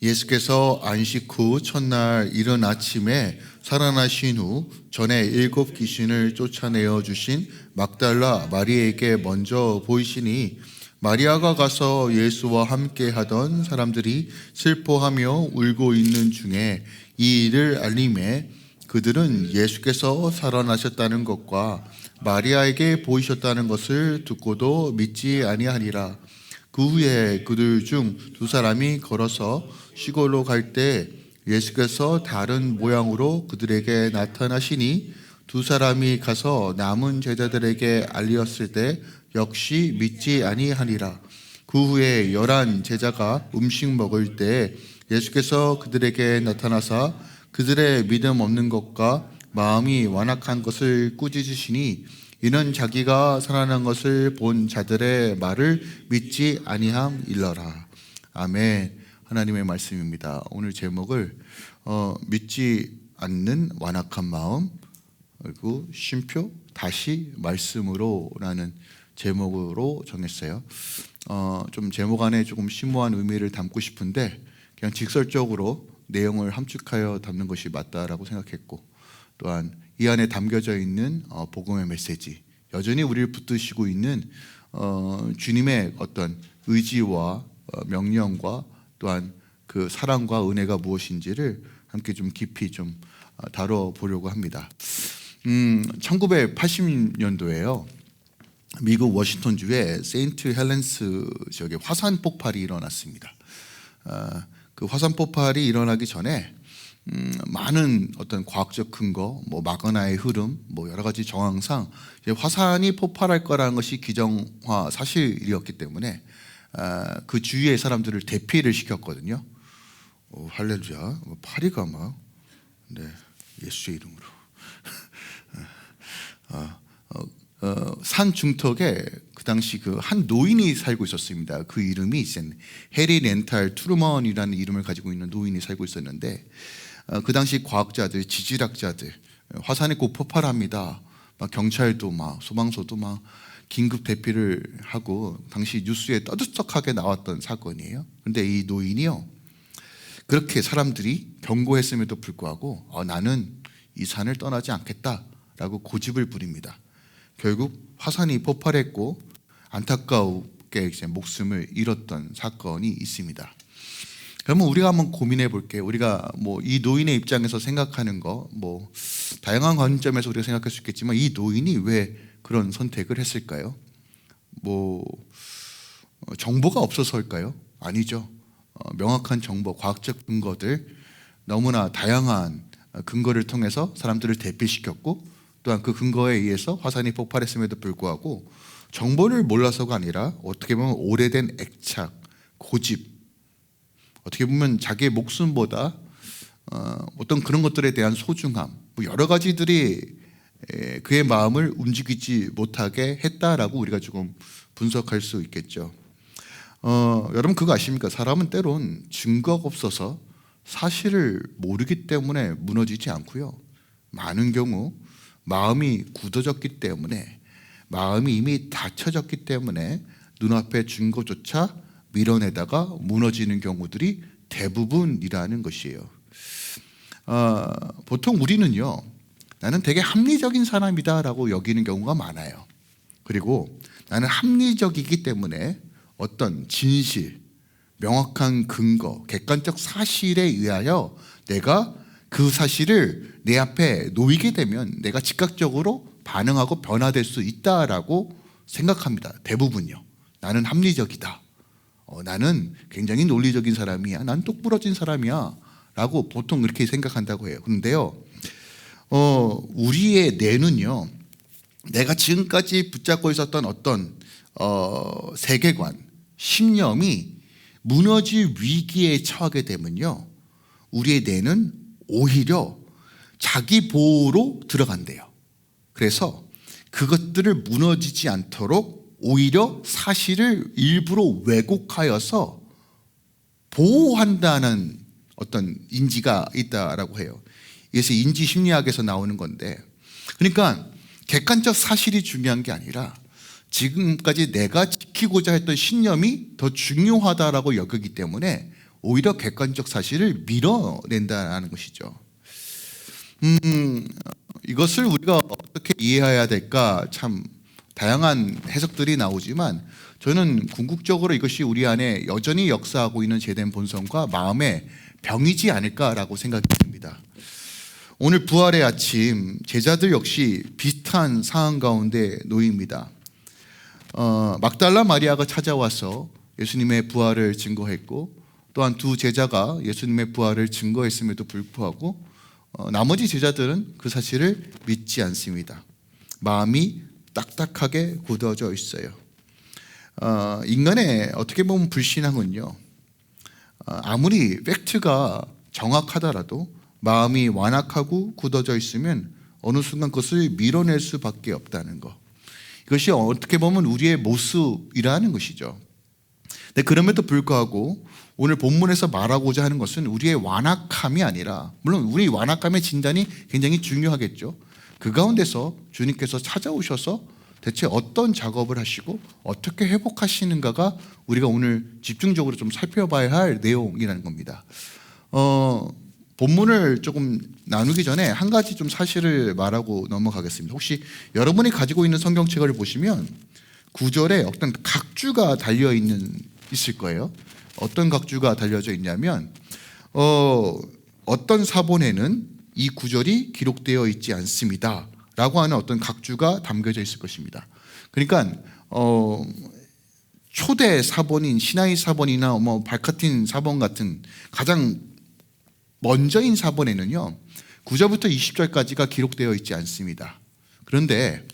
예수께서 안식 후 첫날 이른 아침에 살아나신 후 전에 7 귀신을 쫓아내어 주신 막달라 마리아에게 먼저 보이시니 마리아가 가서 예수와 함께 하던 사람들이 슬퍼하며 울고 있는 중에 이 일을 알림해 그들은 예수께서 살아나셨다는 것과 마리아에게 보이셨다는 것을 듣고도 믿지 아니하니라. 그 후에 그들 중 2 사람이 걸어서 시골로 갈 때 예수께서 다른 모양으로 그들에게 나타나시니 2 사람이 가서 남은 제자들에게 알렸을 때 역시 믿지 아니하니라. 그 후에 11 제자가 음식 먹을 때 예수께서 그들에게 나타나사 그들의 믿음 없는 것과 마음이 완악한 것을 꾸짖으시니 이는 자기가 살아난 것을 본 자들의 말을 믿지 아니함일러라. 아멘. 하나님의 말씀입니다. 오늘 제목을 믿지 않는 완악한 마음, 그리고 쉼표 다시 말씀으로 라는 제목으로 정했어요. 좀 제목 안에 조금 심오한 의미를 담고 싶은데 그냥 직설적으로 내용을 함축하여 담는 것이 맞다라고 생각했고, 또한 이 안에 담겨져 있는 복음의 메시지, 여전히 우리를 붙드시고 있는 주님의 어떤 의지와 명령과 또한 그 사랑과 은혜가 무엇인지를 함께 좀 깊이 좀 다뤄보려고 합니다. 1980년도에요. 미국 워싱턴주의 세인트 헬렌스 지역에 화산 폭발이 일어났습니다. 그 화산 폭발이 일어나기 전에 많은 어떤 과학적 근거, 마그나의 흐름, 여러 가지 정황상 화산이 폭발할 거라는 것이 기정화 사실이었기 때문에 그 주위의 사람들을 대피를 시켰거든요. 할렐루야. 파리가 막, 네, 예수의 이름으로. 산 중턱에 그 당시 그 한 노인이 살고 있었습니다. 그 이름이 해리 렌탈 트루먼이라는 이름을 가지고 있는 노인이 살고 있었는데, 그 당시 과학자들, 지질학자들 화산이 곧 폭발합니다. 경찰도 소방서도 긴급 대피를 하고 당시 뉴스에 떠들썩하게 나왔던 사건이에요. 그런데 이 노인이요, 그렇게 사람들이 경고했음에도 불구하고 나는 이 산을 떠나지 않겠다라고 고집을 부립니다. 결국 화산이 폭발했고 안타깝게 이제 목숨을 잃었던 사건이 있습니다. 그러면 우리가 한번 고민해 볼게요. 우리가 이 노인의 입장에서 생각하는 거, 다양한 관점에서 우리가 생각할 수 있겠지만 이 노인이 왜 그런 선택을 했을까요? 정보가 없어서일까요? 아니죠. 명확한 정보, 과학적 근거들, 너무나 다양한 근거를 통해서 사람들을 대피시켰고, 또한 그 근거에 의해서 화산이 폭발했음에도 불구하고 정보를 몰라서가 아니라 어떻게 보면 오래된 애착, 고집, 어떻게 보면 자기의 목숨보다 어떤 그런 것들에 대한 소중함, 여러 가지들이 그의 마음을 움직이지 못하게 했다라고 우리가 조금 분석할 수 있겠죠. 여러분 그거 아십니까? 사람은 때론 증거가 없어서 사실을 모르기 때문에 무너지지 않고요, 많은 경우 마음이 굳어졌기 때문에, 마음이 이미 닫혀졌기 때문에 눈앞의 증거조차 밀어내다가 무너지는 경우들이 대부분이라는 것이에요. 보통 우리는요, 나는 되게 합리적인 사람이다 라고 여기는 경우가 많아요. 그리고 나는 합리적이기 때문에 어떤 진실, 명확한 근거, 객관적 사실에 의하여 내가 그 사실을 내 앞에 놓이게 되면 내가 즉각적으로 반응하고 변화될 수 있다라고 생각합니다. 대부분요. 나는 합리적이다. 나는 굉장히 논리적인 사람이야. 난 똑부러진 사람이야. 라고 보통 그렇게 생각한다고 해요. 그런데요, 우리의 뇌는요, 내가 지금까지 붙잡고 있었던 어떤 세계관, 신념이 무너질 위기에 처하게 되면요, 우리의 뇌는 오히려 자기 보호로 들어간대요. 그래서 그것들을 무너지지 않도록 오히려 사실을 일부러 왜곡하여서 보호한다는 어떤 인지가 있다라고 해요. 이것이 인지심리학에서 나오는 건데, 그러니까 객관적 사실이 중요한 게 아니라 지금까지 내가 지키고자 했던 신념이 더 중요하다라고 여기기 때문에 오히려 객관적 사실을 밀어낸다는 것이죠. 이것을 우리가 어떻게 이해해야 될까 참 다양한 해석들이 나오지만 저는 궁극적으로 이것이 우리 안에 여전히 역사하고 있는 죄된 본성과 마음의 병이지 않을까라고 생각이 듭니다. 오늘 부활의 아침 제자들 역시 비슷한 상황 가운데 놓입니다. 막달라 마리아가 찾아와서 예수님의 부활을 증거했고 또한 두 제자가 예수님의 부활을 증거했음에도 불구하고 나머지 제자들은 그 사실을 믿지 않습니다. 마음이 딱딱하게 굳어져 있어요. 인간의 어떻게 보면 불신앙은요, 아무리 팩트가 정확하더라도 마음이 완악하고 굳어져 있으면 어느 순간 그것을 밀어낼 수밖에 없다는 것. 이것이 어떻게 보면 우리의 모습이라는 것이죠. 근데 그럼에도 불구하고 오늘 본문에서 말하고자 하는 것은 우리의 완악함이 아니라, 물론 우리 완악함의 진단이 굉장히 중요하겠죠. 그 가운데서 주님께서 찾아오셔서 대체 어떤 작업을 하시고 어떻게 회복하시는가가 우리가 오늘 집중적으로 좀 살펴봐야 할 내용이라는 겁니다. 본문을 조금 나누기 전에 한 가지 좀 사실을 말하고 넘어가겠습니다. 혹시 여러분이 가지고 있는 성경책을 보시면 구절에 어떤 각주가 있을 거예요. 어떤 각주가 달려져 있냐면 어떤 사본에는 이 구절이 기록되어 있지 않습니다 라고 하는 어떤 각주가 담겨져 있을 것입니다. 그러니까 초대 사본인 시나이 사본이나 발카틴 사본 같은 가장 먼저인 사본에는요 9절부터 20절까지가 기록되어 있지 않습니다. 그런데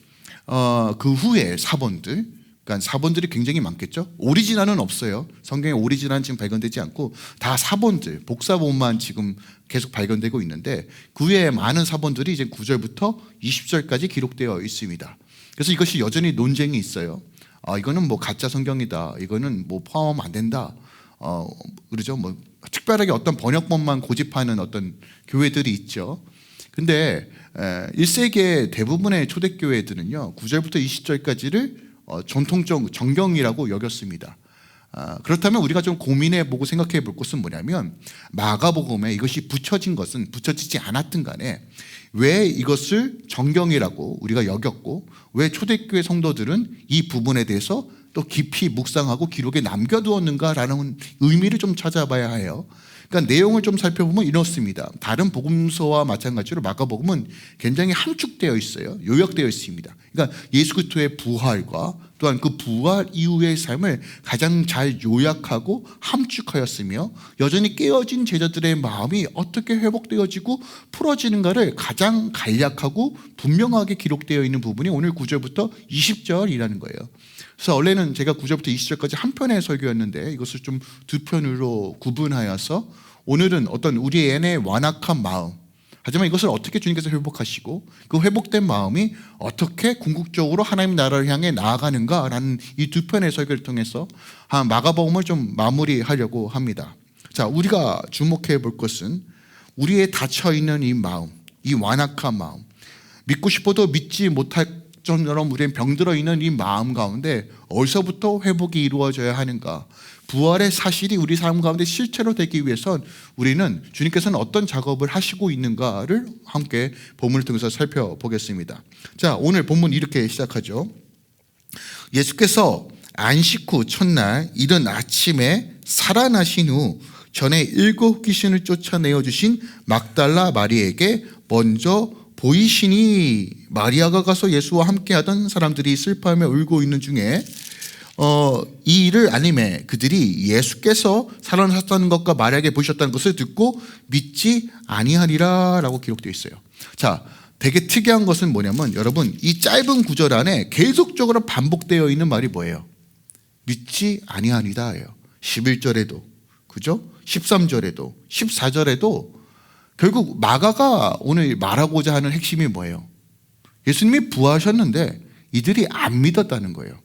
그 후에 사본들, 그러니까 사본들이 굉장히 많겠죠. 오리지널은 없어요. 성경에 오리지널은 지금 발견되지 않고 다 사본들, 복사본만 지금 계속 발견되고 있는데 그 외에 많은 사본들이 이제 9절부터 20절까지 기록되어 있습니다. 그래서 이것이 여전히 논쟁이 있어요. 이거는 뭐 가짜 성경이다. 이거는 뭐 포함하면 안 된다. 그러죠. 뭐 특별하게 어떤 번역본만 고집하는 어떤 교회들이 있죠. 근데 1세기의 대부분의 초대교회들은요 9절부터 20절까지를 전통적 정경이라고 여겼습니다. 그렇다면 우리가 좀 고민해보고 생각해볼 것은 뭐냐면 마가복음에 이것이 붙여진 것은 붙여지지 않았든 간에 왜 이것을 정경이라고 우리가 여겼고 왜 초대교회 성도들은 이 부분에 대해서 또 깊이 묵상하고 기록에 남겨두었는가라는 의미를 좀 찾아봐야 해요. 그러니까 내용을 좀 살펴보면 이렇습니다. 다른 복음서와 마찬가지로 마가복음은 굉장히 함축되어 있어요. 요약되어 있습니다. 그러니까 예수 그리스도의 부활과 또한 그 부활 이후의 삶을 가장 잘 요약하고 함축하였으며 여전히 깨어진 제자들의 마음이 어떻게 회복되어지고 풀어지는가를 가장 간략하고 분명하게 기록되어 있는 부분이 오늘 9절부터 20절이라는 거예요. 그래서 원래는 제가 9절부터 20절까지 한 편의 설교였는데 이것을 좀 두 편으로 구분하여서 오늘은 어떤 우리 안의 완악한 마음, 하지만 이것을 어떻게 주님께서 회복하시고 그 회복된 마음이 어떻게 궁극적으로 하나님 나라를 향해 나아가는가라는 이 두 편의 설교를 통해서 마가복음을 좀 마무리하려고 합니다. 자, 우리가 주목해 볼 것은 우리의 닫혀있는 이 마음, 이 완악한 마음, 믿고 싶어도 믿지 못할 처럼 우리는 병들어 있는 이 마음 가운데 어디서부터 회복이 이루어져야 하는가? 부활의 사실이 우리 삶 가운데 실체로 되기 위해선 우리는 주님께서는 어떤 작업을 하시고 있는가를 함께 본문을 통해서 살펴보겠습니다. 자, 오늘 본문 이렇게 시작하죠. 예수께서 안식 후 첫날 이른 아침에 살아나신 후 전에 7 귀신을 쫓아내어 주신 막달라 마리에게 먼저 보이시니 마리아가 가서 예수와 함께하던 사람들이 슬퍼하며 울고 있는 중에 이 일을 아님에 그들이 예수께서 살아나셨다는 것과 마리아에게 보이셨다는 것을 듣고 믿지 아니하리라 라고 기록되어 있어요. 자, 되게 특이한 것은 뭐냐면 여러분 이 짧은 구절 안에 계속적으로 반복되어 있는 말이 뭐예요? 믿지 아니하리다예요. 11절에도 그죠? 13절에도 14절에도 결국 마가가 오늘 말하고자 하는 핵심이 뭐예요? 예수님이 부활하셨는데 이들이 안 믿었다는 거예요.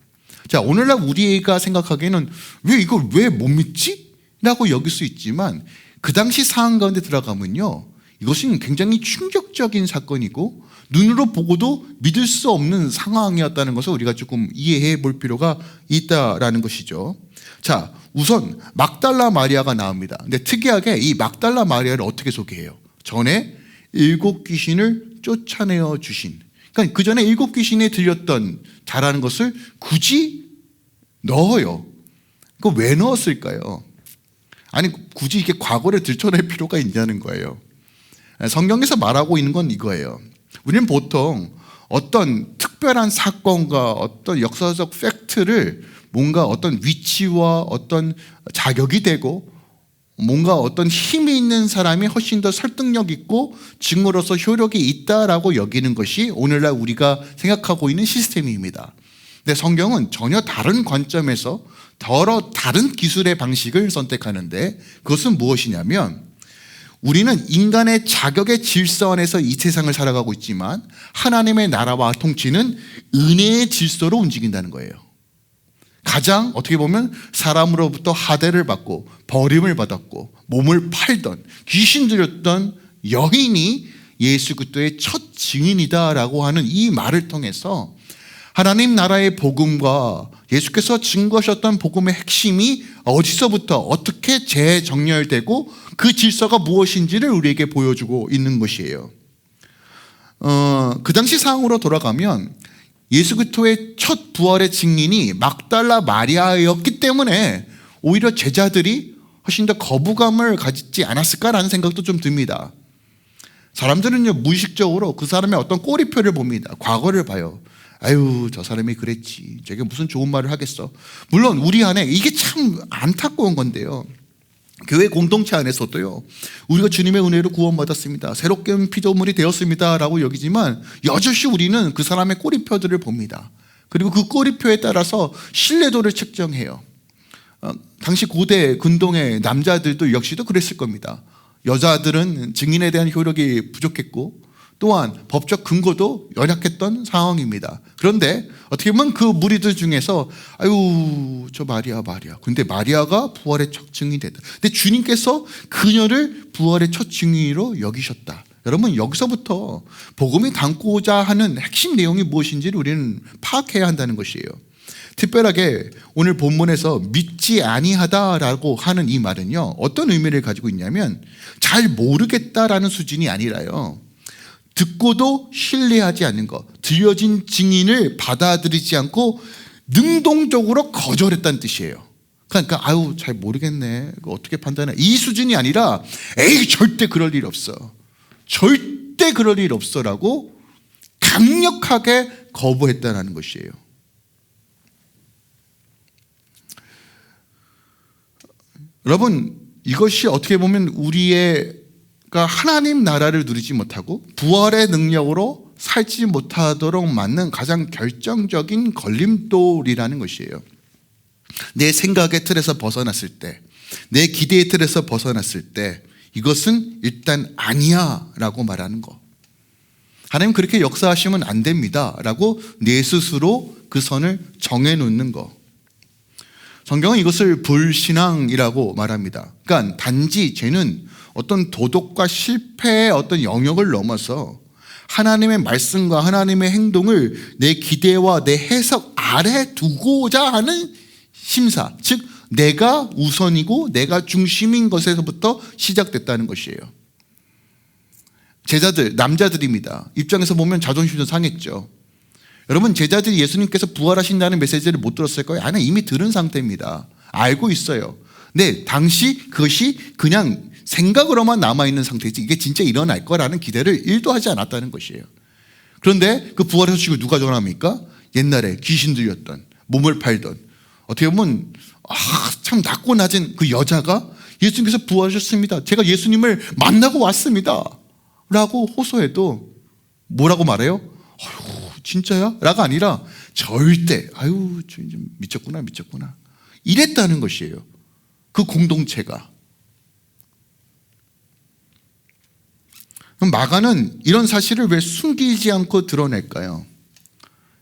자, 오늘날 우리가 생각하기에는 왜 이걸 왜 못 믿지? 라고 여길 수 있지만 그 당시 상황 가운데 들어가면요 이것은 굉장히 충격적인 사건이고 눈으로 보고도 믿을 수 없는 상황이었다는 것을 우리가 조금 이해해 볼 필요가 있다라는 것이죠. 자, 우선 막달라 마리아가 나옵니다. 근데 특이하게 이 막달라 마리아를 어떻게 소개해요? 전에 7 귀신을 쫓아내어 주신, 그러니까 그 전에 7 귀신이 들렸던 자라는 것을 굳이 넣어요. 그거 왜 넣었을까요? 아니, 굳이 이게 과거를 들춰낼 필요가 있냐는 거예요. 성경에서 말하고 있는 건 이거예요. 우리는 보통 어떤 특별한 사건과 어떤 역사적 팩트를 뭔가 어떤 위치와 어떤 자격이 되고 뭔가 어떤 힘이 있는 사람이 훨씬 더 설득력 있고 증거로서 효력이 있다라고 여기는 것이 오늘날 우리가 생각하고 있는 시스템입니다. 근데 성경은 전혀 다른 관점에서 다른 기술의 방식을 선택하는데, 그것은 무엇이냐면 우리는 인간의 자격의 질서 안에서 이 세상을 살아가고 있지만 하나님의 나라와 통치는 은혜의 질서로 움직인다는 거예요. 가장 어떻게 보면 사람으로부터 하대를 받고 버림을 받았고 몸을 팔던 귀신 들였던 여인이 예수 그리스도의 첫 증인이다라고 하는 이 말을 통해서 하나님 나라의 복음과 예수께서 증거하셨던 복음의 핵심이 어디서부터 어떻게 재정렬되고 그 질서가 무엇인지를 우리에게 보여주고 있는 것이에요. 그 당시 상황으로 돌아가면 예수 그리스도의 첫 부활의 증인이 막달라 마리아였기 때문에 오히려 제자들이 훨씬 더 거부감을 가지지 않았을까라는 생각도 좀 듭니다. 사람들은요, 무의식적으로 그 사람의 어떤 꼬리표를 봅니다. 과거를 봐요. 아유, 저 사람이 그랬지, 저게 무슨 좋은 말을 하겠어. 물론 우리 안에 이게 참 안타까운 건데요, 교회 공동체 안에서도요, 우리가 주님의 은혜로 구원받았습니다, 새롭게 피조물이 되었습니다 라고 여기지만 여전히 우리는 그 사람의 꼬리표들을 봅니다. 그리고 그 꼬리표에 따라서 신뢰도를 측정해요. 당시 고대 근동의 남자들도 역시도 그랬을 겁니다. 여자들은 증인에 대한 효력이 부족했고 또한 법적 근거도 연약했던 상황입니다. 그런데 어떻게 보면 그 무리들 중에서 아유, 저 마리아. 근데 마리아가 부활의 첫 증인이 됐다. 근데 주님께서 그녀를 부활의 첫 증인으로 여기셨다. 여러분, 여기서부터 복음이 담고자 하는 핵심 내용이 무엇인지를 우리는 파악해야 한다는 것이에요. 특별하게 오늘 본문에서 믿지 아니하다라고 하는 이 말은요, 어떤 의미를 가지고 있냐면 잘 모르겠다라는 수준이 아니라요, 듣고도 신뢰하지 않는 것, 들려진 증인을 받아들이지 않고 능동적으로 거절했다는 뜻이에요. 그러니까 아유, 잘 모르겠네, 어떻게 판단해, 이 수준이 아니라 에이, 절대 그럴 일 없어, 절대 그럴 일 없어라고 강력하게 거부했다는 것이에요. 여러분, 이것이 어떻게 보면 우리가 하나님 나라를 누리지 못하고 부활의 능력으로 살지 못하도록 맞는 가장 결정적인 걸림돌이라는 것이에요. 내 생각의 틀에서 벗어났을 때, 내 기대의 틀에서 벗어났을 때 이것은 일단 아니야 라고 말하는 거. 하나님 그렇게 역사하시면 안 됩니다 라고 내 스스로 그 선을 정해놓는 거. 성경은 이것을 불신앙이라고 말합니다. 그러니까 단지 죄는 어떤 도덕과 실패의 어떤 영역을 넘어서 하나님의 말씀과 하나님의 행동을 내 기대와 내 해석 아래 두고자 하는 심사, 즉 내가 우선이고 내가 중심인 것에서부터 시작됐다는 것이에요. 제자들, 남자들입니다. 입장에서 보면 자존심도 상했죠. 여러분, 제자들이 예수님께서 부활하신다는 메시지를 못 들었을 거예요? 아니, 이미 들은 상태입니다. 알고 있어요. 네, 당시 그것이 그냥 생각으로만 남아있는 상태지 이게 진짜 일어날 거라는 기대를 1도 하지 않았다는 것이에요. 그런데 그 부활의 소식을 누가 전합니까? 옛날에 귀신 들렸던, 몸을 팔던, 어떻게 보면 참 낮고 낮은 그 여자가 예수님께서 부활하셨습니다, 제가 예수님을 만나고 왔습니다 라고 호소해도 뭐라고 말해요? 어휴, 진짜야? 라가 아니라 절대, 아유, 미쳤구나 이랬다는 것이에요. 그 공동체가. 그럼 마가는 이런 사실을 왜 숨기지 않고 드러낼까요?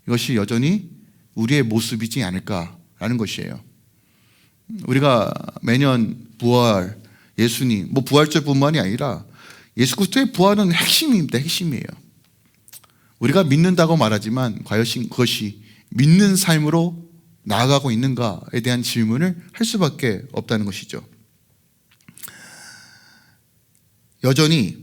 이것이 여전히 우리의 모습이지 않을까라는 것이에요. 우리가 매년 부활, 예수님, 부활절뿐만이 아니라 예수 그리스도의 부활은 핵심입니다. 핵심이에요. 우리가 믿는다고 말하지만 과연 그것이 믿는 삶으로 나아가고 있는가에 대한 질문을 할 수밖에 없다는 것이죠. 여전히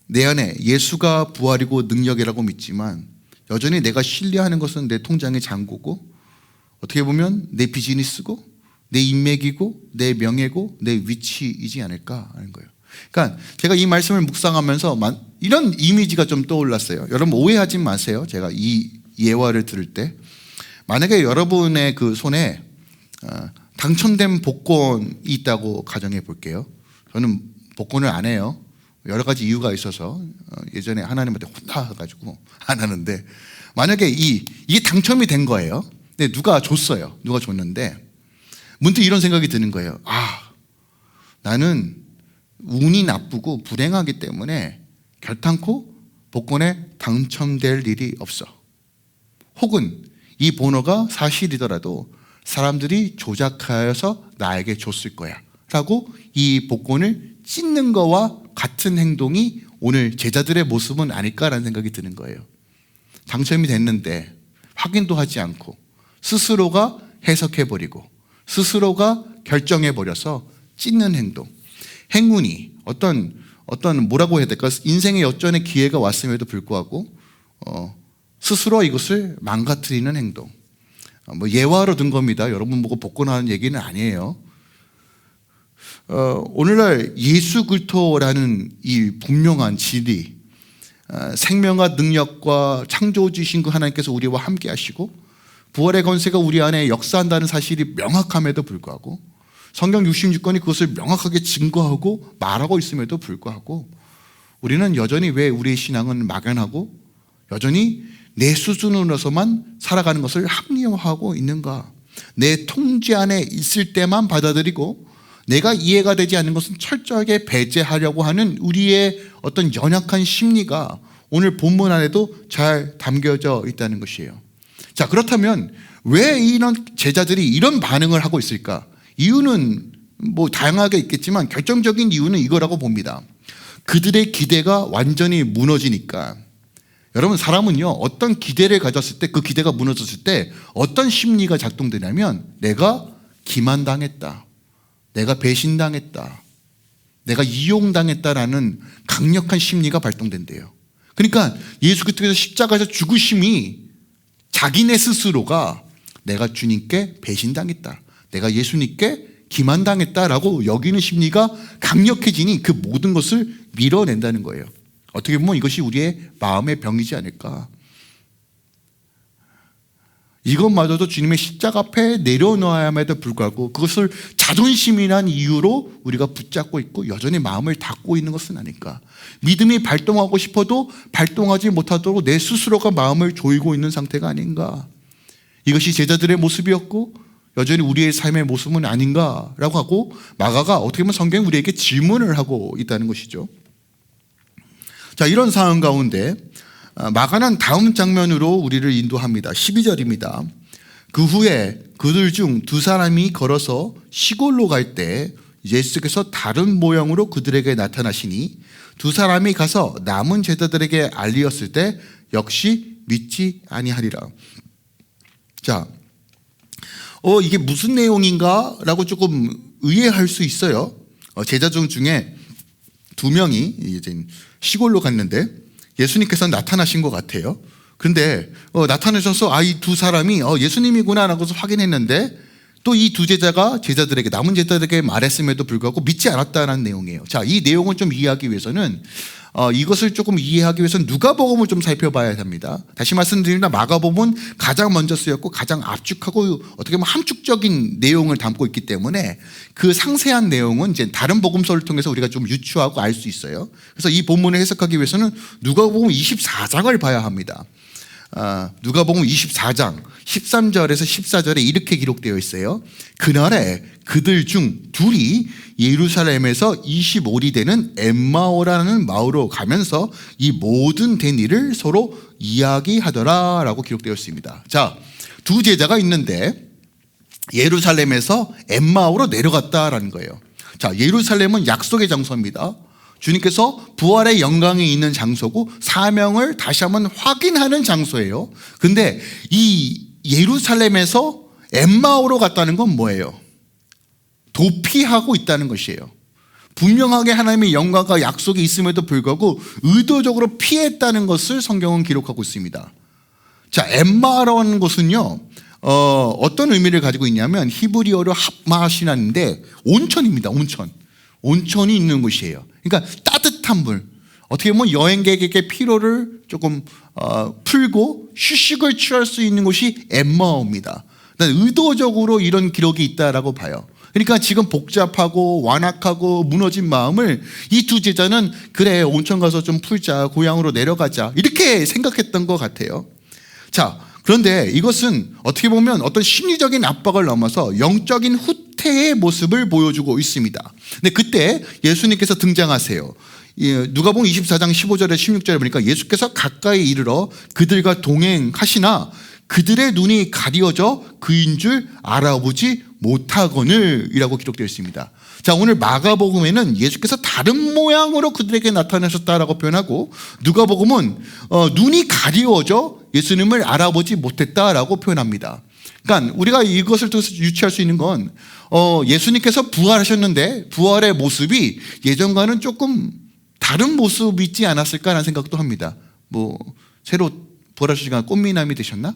내 안에 예수가 부활이고 능력이라고 믿지만 여전히 내가 신뢰하는 것은 내 통장의 잔고고 어떻게 보면 내 비즈니스고 내 인맥이고 내 명예고 내 위치이지 않을까 하는 거예요. 그러니까 제가 이 말씀을 묵상하면서 이런 이미지가 좀 떠올랐어요. 여러분 오해하지 마세요. 제가 이 예화를 들을 때 만약에 여러분의 그 손에 당첨된 복권이 있다고 가정해 볼게요. 저는 복권을 안 해요. 여러 가지 이유가 있어서 예전에 하나님한테 혼나가지고 안 하는데 만약에 이게 당첨이 된 거예요. 근데 누가 줬어요. 누가 줬는데 문득 이런 생각이 드는 거예요. 나는 운이 나쁘고 불행하기 때문에 결탄코 복권에 당첨될 일이 없어. 혹은 이 번호가 사실이더라도 사람들이 조작하여서 나에게 줬을 거야 라고 이 복권을 찢는 거와 같은 행동이 오늘 제자들의 모습은 아닐까라는 생각이 드는 거예요. 당첨이 됐는데 확인도 하지 않고 스스로가 해석해버리고 스스로가 결정해버려서 찢는 행동. 행운이 어떤 뭐라고 해야 될까? 인생의 역전의 기회가 왔음에도 불구하고 스스로 이것을 망가뜨리는 행동. 예화로 든 겁니다. 여러분 보고 복권하는 얘기는 아니에요. 오늘날 예수 그리스도라는 이 분명한 진리, 생명과 능력과 창조주신 그 하나님께서 우리와 함께 하시고 부활의 권세가 우리 안에 역사한다는 사실이 명확함에도 불구하고 성경 66권이 그것을 명확하게 증거하고 말하고 있음에도 불구하고 우리는 여전히 왜 우리의 신앙은 막연하고 여전히 내 수준으로서만 살아가는 것을 합리화하고 있는가? 내 통제 안에 있을 때만 받아들이고 내가 이해가 되지 않는 것은 철저하게 배제하려고 하는 우리의 어떤 연약한 심리가 오늘 본문 안에도 잘 담겨져 있다는 것이에요. 자, 그렇다면 왜 이런 제자들이 이런 반응을 하고 있을까? 이유는 다양하게 있겠지만 결정적인 이유는 이거라고 봅니다. 그들의 기대가 완전히 무너지니까. 여러분 사람은요 어떤 기대를 가졌을 때 그 기대가 무너졌을 때 어떤 심리가 작동되냐면 내가 기만당했다, 내가 배신당했다, 내가 이용당했다라는 강력한 심리가 발동된대요. 그러니까 예수 그리스도께서 십자가에서 죽으심이 자기네 스스로가 내가 주님께 배신당했다, 내가 예수님께 기만당했다라고 여기는 심리가 강력해지니 그 모든 것을 밀어낸다는 거예요. 어떻게 보면 이것이 우리의 마음의 병이지 않을까. 이것마저도 주님의 십자가 앞에 내려놓아야 함에도 불구하고 그것을 자존심이란 이유로 우리가 붙잡고 있고 여전히 마음을 닫고 있는 것은 아닐까. 믿음이 발동하고 싶어도 발동하지 못하도록 내 스스로가 마음을 조이고 있는 상태가 아닌가. 이것이 제자들의 모습이었고 여전히 우리의 삶의 모습은 아닌가라고 하고 마가가 어떻게 보면 성경이 우리에게 질문을 하고 있다는 것이죠. 자, 이런 상황 가운데 마가는 다음 장면으로 우리를 인도합니다. 12절입니다. 그 후에 그들 중 두 사람이 걸어서 시골로 갈 때 예수께서 다른 모양으로 그들에게 나타나시니 두 사람이 가서 남은 제자들에게 알리었을 때 역시 믿지 아니하리라. 자, 이게 무슨 내용인가? 라고 조금 의아할 수 있어요. 제자 중에 두 명이 이제 시골로 갔는데 예수님께서 나타나신 것 같아요. 근데 나타나셔서 이 두 사람이 예수님이구나 라고 확인했는데 또 이 두 제자가 제자들에게 남은 제자들에게 말했음에도 불구하고 믿지 않았다는 내용이에요. 자, 이 내용을 좀 이해하기 위해서는 이것을 조금 이해하기 위해서는 누가복음을 좀 살펴봐야 합니다. 다시 말씀드리면 마가복음은 가장 먼저 쓰였고 가장 압축하고 어떻게 보면 함축적인 내용을 담고 있기 때문에 그 상세한 내용은 이제 다른 복음서를 통해서 우리가 좀 유추하고 알 수 있어요. 그래서 이 본문을 해석하기 위해서는 누가복음 24장을 봐야 합니다. 누가복음 24장 13절에서 14절에 이렇게 기록되어 있어요. 그날에 그들 중 둘이 예루살렘에서 25리 되는 엠마오라는 마을로 가면서 이 모든 된 일을 서로 이야기하더라 라고 기록되어 있습니다. 자, 두 제자가 있는데 예루살렘에서 엠마오로 내려갔다라는 거예요. 자, 예루살렘은 약속의 장소입니다. 주님께서 부활의 영광이 있는 장소고 사명을 다시 한번 확인하는 장소예요. 근데 이 예루살렘에서 엠마오로 갔다는 건 뭐예요? 도피하고 있다는 것이에요. 분명하게 하나님의 영광과 약속이 있음에도 불구하고 의도적으로 피했다는 것을 성경은 기록하고 있습니다. 자, 엠마라는 곳은요, 어떤 의미를 가지고 있냐면 히브리어로 합마시나인데 온천입니다. 온천이 있는 곳이에요. 그러니까 따뜻한 물. 어떻게 보면 여행객에게 피로를 조금 풀고 휴식을 취할 수 있는 곳이 엠마오입니다. 의도적으로 이런 기록이 있다라고 봐요. 그러니까 지금 복잡하고 완악하고 무너진 마음을 이 두 제자는 그래 온천 가서 좀 풀자, 고향으로 내려가자 이렇게 생각했던 것 같아요. 자, 그런데 이것은 어떻게 보면 어떤 심리적인 압박을 넘어서 영적인 후퇴의 모습을 보여주고 있습니다. 근데 그때 예수님께서 등장하세요. 누가복음 24장 15절에 16절에 보니까 예수께서 가까이 이르러 그들과 동행하시나 그들의 눈이 가려져 그인 줄 알아보지 못하거늘 이라고 기록되어 있습니다. 자, 오늘 마가복음에는 예수께서 다른 모양으로 그들에게 나타나셨다라고 표현하고 누가복음은 눈이 가리워져 예수님을 알아보지 못했다라고 표현합니다. 그러니까 우리가 이것을 통해서 유추할 수 있는 건 예수님께서 부활하셨는데 부활의 모습이 예전과는 조금 다른 모습이 있지 않았을까라는 생각도 합니다. 뭐 새로 부활하시니까 꽃미남이 되셨나?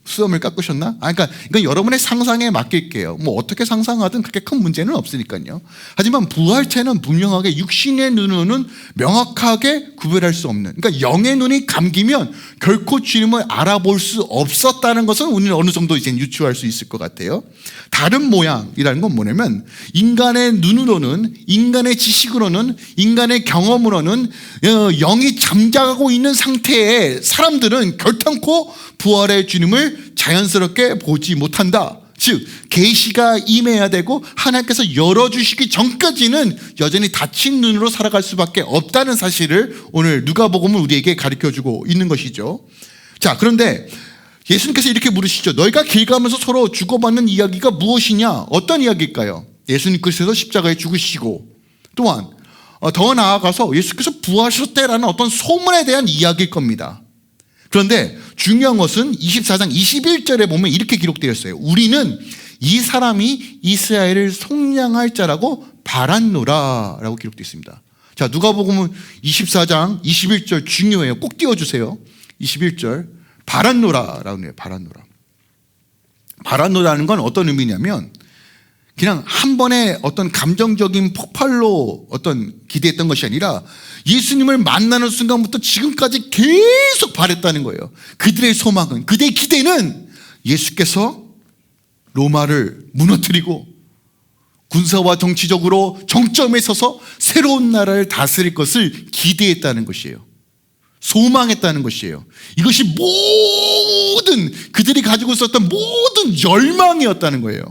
수염을 깎으셨나? 그러니까 이건 여러분의 상상에 맡길게요. 뭐 어떻게 상상하든 그렇게 큰 문제는 없으니까요. 하지만 부활체는 분명하게 육신의 눈으로는 명확하게 구별할 수 없는, 그러니까 영의 눈이 감기면 결코 주님을 알아볼 수 없었다는 것은 우리는 어느 정도 이제 유추할 수 있을 것 같아요. 다른 모양이라는 건 뭐냐면 인간의 눈으로는, 인간의 지식으로는, 인간의 경험으로는 영이 잠자고 있는 상태의 사람들은 결탄코 부활의 주님을 자연스럽게 보지 못한다. 즉 계시가 임해야 되고 하나님께서 열어주시기 전까지는 여전히 닫힌 눈으로 살아갈 수밖에 없다는 사실을 오늘 누가복음은 우리에게 가르쳐주고 있는 것이죠. 자, 그런데 예수님께서 이렇게 물으시죠. 너희가 길 가면서 서로 주고받는 이야기가 무엇이냐? 어떤 이야기일까요? 예수님께서 십자가에 죽으시고 또한 더 나아가서 예수께서 부활하셨다라는 어떤 소문에 대한 이야기일 겁니다. 그런데 중요한 것은 24장 21절에 보면 이렇게 기록되어 있어요. 우리는 이 사람이 이스라엘을 속량할 자라고 바랐노라 라고 기록되어 있습니다. 자, 누가복음은 24장 21절 중요해요. 꼭 띄워주세요. 21절 바랐노라 라고 해요. 바랐노라는 건 어떤 의미냐면 그냥 한 번의 어떤 감정적인 폭발로 어떤 기대했던 것이 아니라 예수님을 만나는 순간부터 지금까지 계속 바랬다는 거예요. 그들의 소망은, 그들의 기대는 예수께서 로마를 무너뜨리고 군사와 정치적으로 정점에 서서 새로운 나라를 다스릴 것을 기대했다는 것이에요. 소망했다는 것이에요. 이것이 모든 그들이 가지고 있었던 모든 열망이었다는 거예요.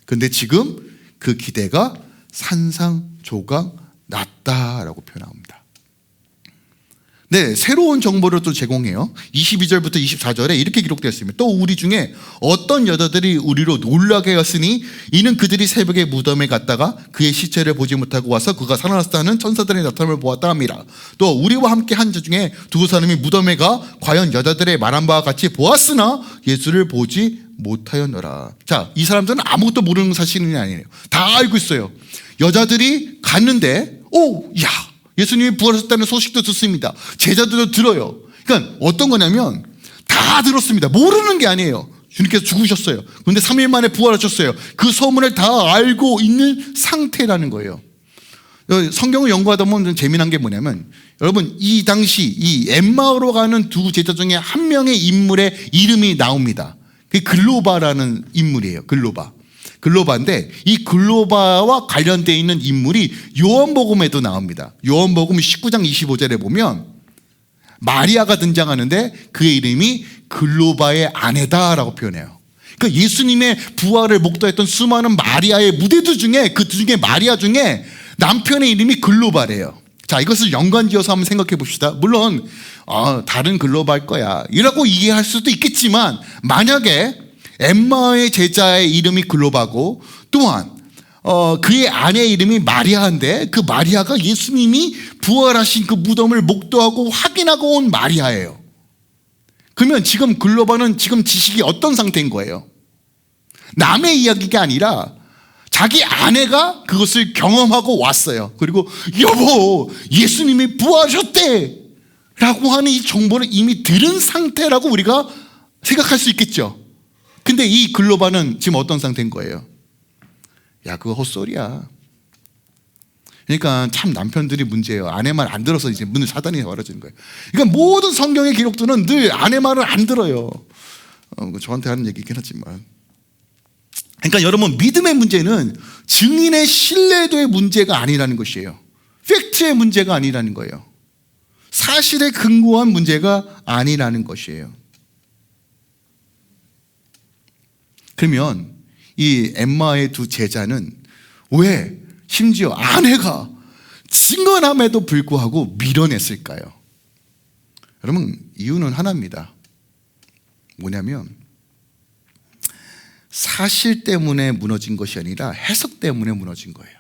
근데 지금 그 기대가 산산조각 났다라고 표현합니다. 네, 새로운 정보를 또 제공해요. 22절부터 24절에 이렇게 기록되었습니다. 또 우리 중에 어떤 여자들이 우리로 놀라게 하였으니 이는 그들이 새벽에 무덤에 갔다가 그의 시체를 보지 못하고 와서 그가 살아났다는 천사들의 나타남을 보았다 합니다. 또 우리와 함께 한 자 중에 두 사람이 무덤에 가 과연 여자들의 말한 바와 같이 보았으나 예수를 보지 못하였노라. 자, 이 사람들은 아무것도 모르는 사실이 아니에요. 다 알고 있어요. 여자들이 갔는데 예수님이 부활하셨다는 소식도 듣습니다. 제자들도 들어요. 그러니까 어떤 거냐면 다 들었습니다. 모르는 게 아니에요. 주님께서 죽으셨어요. 그런데 3일 만에 부활하셨어요. 그 소문을 다 알고 있는 상태라는 거예요. 성경을 연구하다 보면 좀 재미난 게 뭐냐면 여러분 이 당시 이 엠마오로 가는 두 제자 중에 한 명의 인물의 이름이 나옵니다. 그게 글로바라는 인물이에요. 글로바인데 이 글로바와 관련되어 있는 인물이 요한복음에도 나옵니다. 요한복음 19장 25절에 보면 마리아가 등장하는데 그의 이름이 글로바의 아내다라고 표현해요. 그러니까 예수님의 부활을 목도했던 수많은 마리아의 무대들 중에 그 중에 마리아 중에 남편의 이름이 글로바래요. 자, 이것을 연관지어서 한번 생각해 봅시다. 물론 다른 글로바일 거야 이라고 이해할 수도 있겠지만 만약에 엠마의 제자의 이름이 글로바고 또한 그의 아내 이름이 마리아인데 그 마리아가 예수님이 부활하신 그 무덤을 목도하고 확인하고 온 마리아예요. 그러면 지금 글로바는 지금 지식이 어떤 상태인 거예요? 남의 이야기가 아니라 자기 아내가 그것을 경험하고 왔어요. 그리고 여보, 예수님이 부활하셨대 라고 하는 이 정보를 이미 들은 상태라고 우리가 생각할 수 있겠죠. 근데 이 글로바는 지금 어떤 상태인 거예요? 야, 그거 헛소리야. 그러니까 참 남편들이 문제예요. 아내 말 안 들어서 이제 문을 사단이 열어주는 거예요. 그러니까 모든 성경의 기록들은 늘 아내 말을 안 들어요. 저한테 하는 얘기긴 하지만. 그러니까 여러분, 믿음의 문제는 증인의 신뢰도의 문제가 아니라는 것이에요. 팩트의 문제가 아니라는 거예요. 사실에 근거한 문제가 아니라는 것이에요. 그러면 이 엠마의 두 제자는 왜 심지어 아내가 증언함에도 불구하고 밀어냈을까요? 여러분, 이유는 하나입니다. 뭐냐면 사실 때문에 무너진 것이 아니라 해석 때문에 무너진 거예요.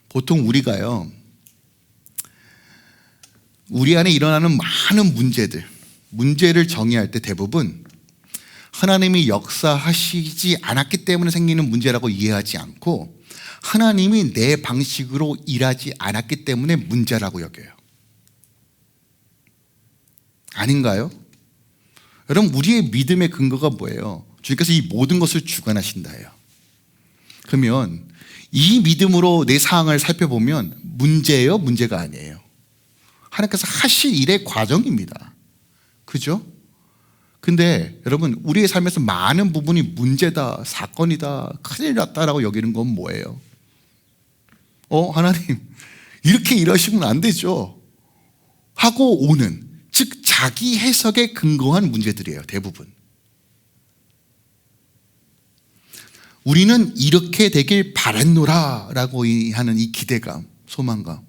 보통 우리가요, 우리 안에 일어나는 많은 문제를 정의할 때 대부분 하나님이 역사하시지 않았기 때문에 생기는 문제라고 이해하지 않고 하나님이 내 방식으로 일하지 않았기 때문에 문제라고 여겨요. 아닌가요? 여러분, 우리의 믿음의 근거가 뭐예요? 주님께서 이 모든 것을 주관하신다예요. 그러면 이 믿음으로 내 상황을 살펴보면 문제예요? 문제가 아니에요? 하나님께서 하실 일의 과정입니다. 그죠? 근데 여러분, 우리의 삶에서 많은 부분이 문제다, 사건이다, 큰일 났다라고 여기는 건 뭐예요? 하나님, 이렇게 일하시면 안 되죠 하고 오는, 즉 자기 해석에 근거한 문제들이에요. 대부분. 우리는 이렇게 되길 바랬노라 라고 하는 이 기대감, 소망감,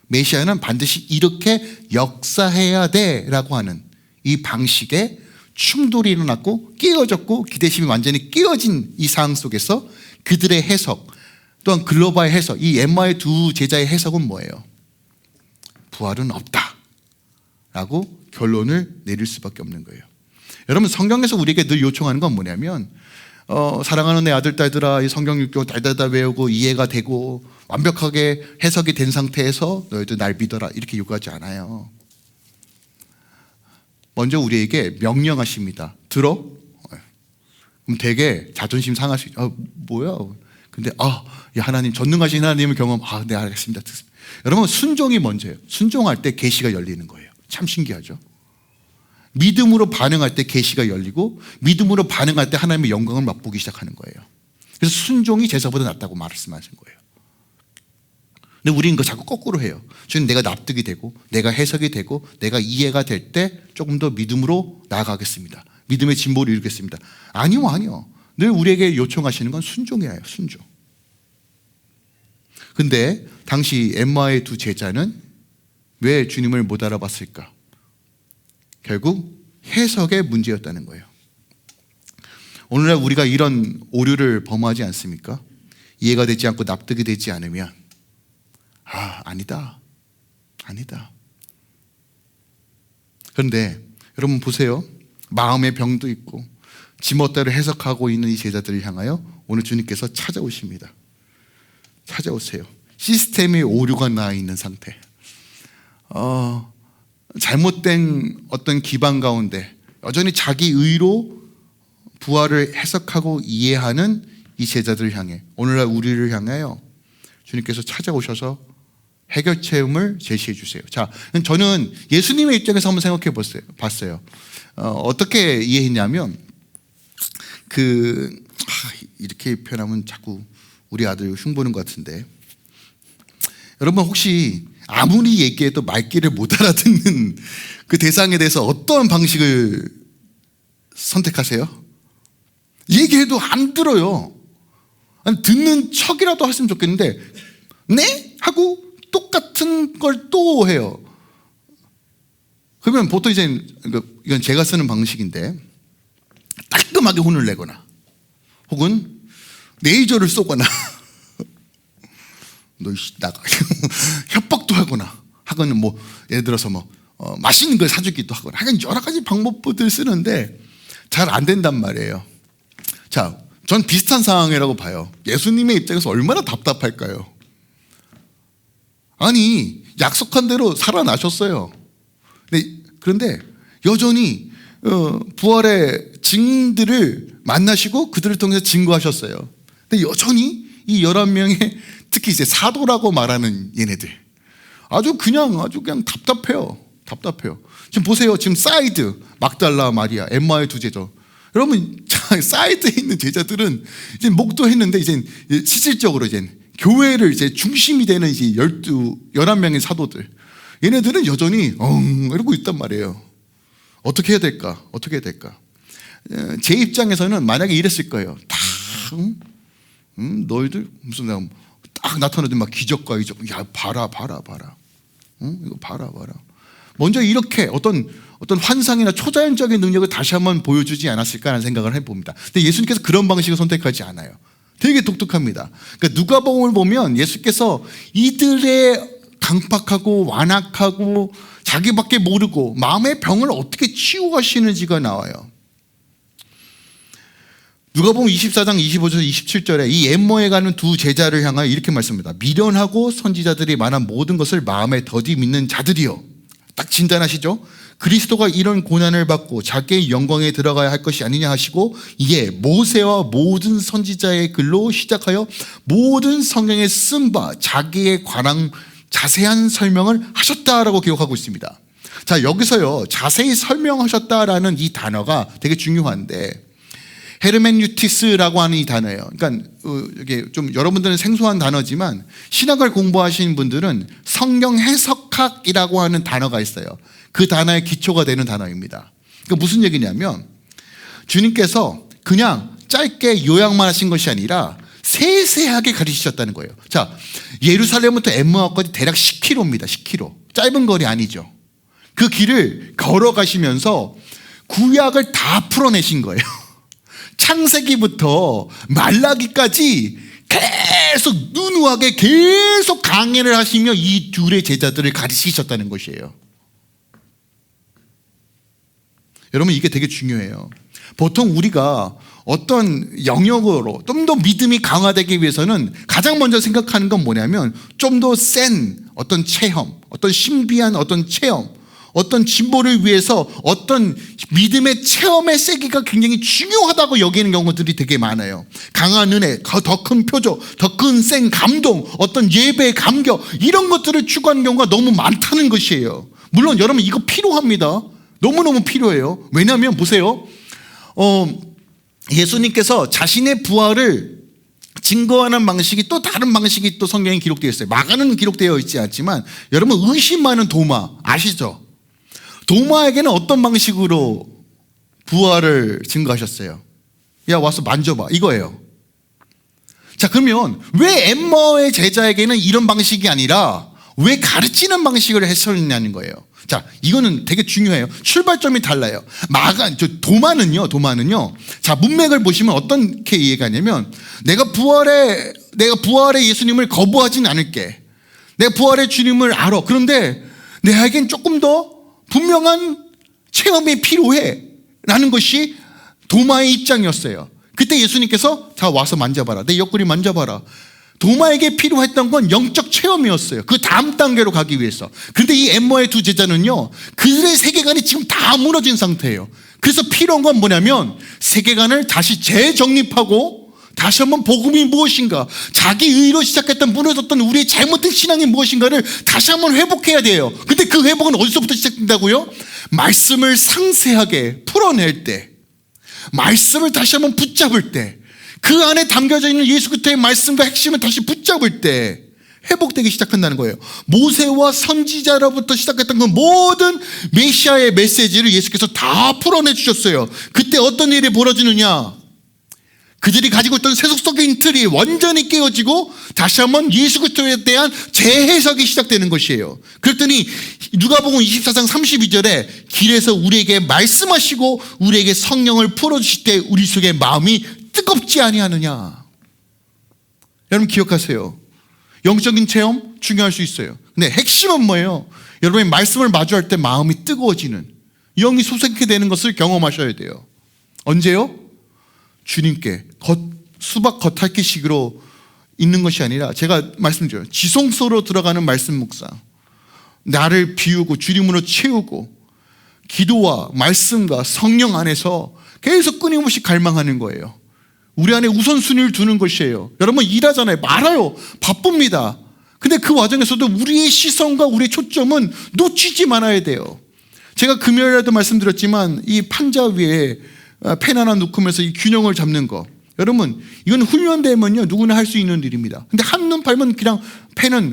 메시아는 반드시 이렇게 역사해야 돼 라고 하는 이 방식에 충돌이 일어났고 끼어졌고 기대심이 완전히 끼어진 이 상황 속에서 그들의 해석, 또한 글로바의 해석, 이 엠마의 두 제자의 해석은 뭐예요? 부활은 없다 라고 결론을 내릴 수밖에 없는 거예요. 여러분, 성경에서 우리에게 늘 요청하는 건 뭐냐면 사랑하는 내 아들 딸들아, 이 성경 6교 달달달 외우고 이해가 되고 완벽하게 해석이 된 상태에서 너희도 날 믿어라, 이렇게 요구하지 않아요. 먼저 우리에게 명령하십니다. 들어? 그럼 되게 자존심 상할 수 있죠. 뭐야? 근데 하나님, 전능하신 하나님을 네, 알겠습니다. 듣습니다. 여러분, 순종이 먼저예요. 순종할 때 계시가 열리는 거예요. 참 신기하죠? 믿음으로 반응할 때 계시가 열리고 믿음으로 반응할 때 하나님의 영광을 맛보기 시작하는 거예요. 그래서 순종이 제사보다 낫다고 말씀하신 거예요. 근데 우리는 그거 자꾸 거꾸로 해요. 저는 내가 납득이 되고 내가 해석이 되고 내가 이해가 될 때 조금 더 믿음으로 나아가겠습니다. 믿음의 진보를 이루겠습니다. 아니요. 늘 우리에게 요청하시는 건 순종이에요. 순종. 근데 당시 엠마의 두 제자는 왜 주님을 못 알아봤을까? 결국 해석의 문제였다는 거예요. 오늘날 우리가 이런 오류를 범하지 않습니까? 이해가 되지 않고 납득이 되지 않으면 아니다. 그런데 여러분 보세요. 마음의 병도 있고 지멋대로 해석하고 있는 이 제자들을 향하여 오늘 주님께서 찾아오십니다. 찾아오세요. 시스템에 오류가 나 있는 상태, 잘못된 어떤 기반 가운데 여전히 자기 의로 부활을 해석하고 이해하는 이 제자들을 향해, 오늘날 우리를 향하여 주님께서 찾아오셔서 해결책을 제시해 주세요. 자, 저는 예수님의 입장에서 한번 생각해 봤어요. 어떻게 이해했냐면 이렇게 표현하면 자꾸 우리 아들 흉보는 것 같은데, 여러분 혹시 아무리 얘기해도 말귀를 못 알아듣는 그 대상에 대해서 어떤 방식을 선택하세요? 얘기해도 안 들어요. 아니, 듣는 척이라도 했으면 좋겠는데 네? 하고 똑같은 걸 또 해요. 그러면 보통 이제 이건 제가 쓰는 방식인데 깔끔하게 혼을 내거나 혹은 레이저를 쏘거나 너 나가. 협박도 하거나 뭐 예를 들어서 뭐 맛있는 걸 사주기도 하거나 하여간 여러 가지 방법들을 쓰는데 잘 안 된단 말이에요. 자, 전 비슷한 상황이라고 봐요. 예수님의 입장에서 얼마나 답답할까요? 아니, 약속한 대로 살아나셨어요. 그런데 여전히 부활의 증인들을 만나시고 그들을 통해서 증거하셨어요. 근데 여전히 이 11명의 특히 이제 사도라고 말하는 얘네들 아주 그냥 답답해요. 지금 보세요. 지금 사이드, 막달라 마리아, 엠마의 두 제자. 여러분, 사이드에 있는 제자들은 이제 목도했는데 이제 실질적으로 이제 교회를 이제 중심이 되는 이제 11명의 사도들. 얘네들은 여전히 이러고 있단 말이에요. 어떻게 해야 될까? 제 입장에서는 만약에 이랬을 거예요. 너희들 무슨 딱 나타나더니 막 기적과 이적. 야, 봐라. 이거 봐라. 먼저 이렇게 어떤 환상이나 초자연적인 능력을 다시 한번 보여주지 않았을까라는 생각을 해봅니다. 근데 예수님께서 그런 방식을 선택하지 않아요. 되게 독특합니다. 그러니까 누가복음을 보면 예수께서 이들의 강팍하고 완악하고 자기밖에 모르고 마음의 병을 어떻게 치유하시는지가 나와요. 누가복음 24장 25절 27절에 이 엠모에 가는 두 제자를 향하여 이렇게 말씀합니다. 미련하고 선지자들이 말한 모든 것을 마음에 더디 믿는 자들이요. 딱 진단하시죠? 그리스도가 이런 고난을 받고 자기의 영광에 들어가야 할 것이 아니냐 하시고 이에 모세와 모든 선지자의 글로 시작하여 모든 성경에 쓴 바 자기에 관한 자세한 설명을 하셨다라고 기록하고 있습니다. 자, 여기서요 자세히 설명하셨다라는 이 단어가 되게 중요한데 헤르멘유티스라고 하는 이 단어예요. 그러니까 이게 좀 여러분들은 생소한 단어지만 신학을 공부하시는 분들은 성경 해석학이라고 하는 단어가 있어요. 그 단어의 기초가 되는 단어입니다. 그러니까 무슨 얘기냐면 주님께서 그냥 짧게 요약만 하신 것이 아니라 세세하게 가르치셨다는 거예요. 자, 예루살렘부터 엠마오까지 대략 10km입니다. 10km. 짧은 거리 아니죠. 그 길을 걸어가시면서 구약을 다 풀어내신 거예요. 창세기부터 말라기까지 계속 누누하게 계속 강해를 하시며 이 둘의 제자들을 가르치셨다는 것이에요. 여러분, 이게 되게 중요해요. 보통 우리가 어떤 영역으로 좀 더 믿음이 강화되기 위해서는 가장 먼저 생각하는 건 뭐냐면 좀 더 센 어떤 체험, 어떤 신비한 어떤 체험, 어떤 진보를 위해서 어떤 믿음의 체험의 세기가 굉장히 중요하다고 여기는 경우들이 되게 많아요. 강한 은혜, 더 큰 표적, 더 큰 센 감동, 어떤 예배의 감격 이런 것들을 추구하는 경우가 너무 많다는 것이에요. 물론 여러분 이거 필요합니다. 너무너무 필요해요. 왜냐하면 보세요. 예수님께서 자신의 부활을 증거하는 방식이 또 다른 방식이 또 성경에 기록되어 있어요. 마가는 기록되어 있지 않지만 여러분 의심 많은 도마 아시죠? 도마에게는 어떤 방식으로 부활을 증거하셨어요? 야, 와서 만져봐. 이거예요. 자, 그러면 왜 엠마오의 제자에게는 이런 방식이 아니라 왜 가르치는 방식을 했었냐는 거예요. 자, 이거는 되게 중요해요. 출발점이 달라요. 도마는요. 자, 문맥을 보시면 어떻게 이해가 하냐면 내가 부활의 예수님을 거부하진 않을게. 내가 부활의 주님을 알아. 그런데 내에겐 조금 더 분명한 체험이 필요해 라는 것이 도마의 입장이었어요. 그때 예수님께서 자, 와서 만져봐라. 내 옆구리 만져봐라. 도마에게 필요했던 건 영적 체험이었어요. 그 다음 단계로 가기 위해서. 그런데 이 엠마오의 두 제자는요, 그들의 세계관이 지금 다 무너진 상태예요. 그래서 필요한 건 뭐냐면 세계관을 다시 재정립하고 다시 한번 복음이 무엇인가, 자기 의로 시작했던 무너졌던 우리의 잘못된 신앙이 무엇인가를 다시 한번 회복해야 돼요. 근데 그 회복은 어디서부터 시작된다고요? 말씀을 상세하게 풀어낼 때, 말씀을 다시 한번 붙잡을 때, 그 안에 담겨져 있는 예수 그리스도의 말씀과 핵심을 다시 붙잡을 때 회복되기 시작한다는 거예요. 모세와 선지자로부터 시작했던 그 모든 메시아의 메시지를 예수께서 다 풀어내 주셨어요. 그때 어떤 일이 벌어지느냐? 그들이 가지고 있던 세속적인 틀이 완전히 깨어지고 다시 한번 예수 그리스도에 대한 재해석이 시작되는 것이에요. 그랬더니 누가복음 24장 32절에 길에서 우리에게 말씀하시고 우리에게 성령을 풀어주실 때 우리 속에 마음이 뜨겁지 아니하느냐. 여러분 기억하세요. 영적인 체험 중요할 수 있어요. 근데 핵심은 뭐예요? 여러분이 말씀을 마주할 때 마음이 뜨거워지는, 영이 솟게 되는 것을 경험하셔야 돼요. 언제요? 주님께 수박 겉핥기식으로 있는 것이 아니라, 제가 말씀드려요, 지성소로 들어가는 말씀 묵상, 나를 비우고 주님으로 채우고 기도와 말씀과 성령 안에서 계속 끊임없이 갈망하는 거예요. 우리 안에 우선순위를 두는 것이에요. 여러분 일하잖아요. 말아요. 바쁩니다. 근데 그 와중에서도 우리의 시선과 우리의 초점은 놓치지 말아야 돼요. 제가 금요일에도 말씀드렸지만 이 판자 위에 펜 하나 놓으면서 이 균형을 잡는 거, 여러분 이건 훈련되면요 누구나 할 수 있는 일입니다. 근데 한눈 팔면 그냥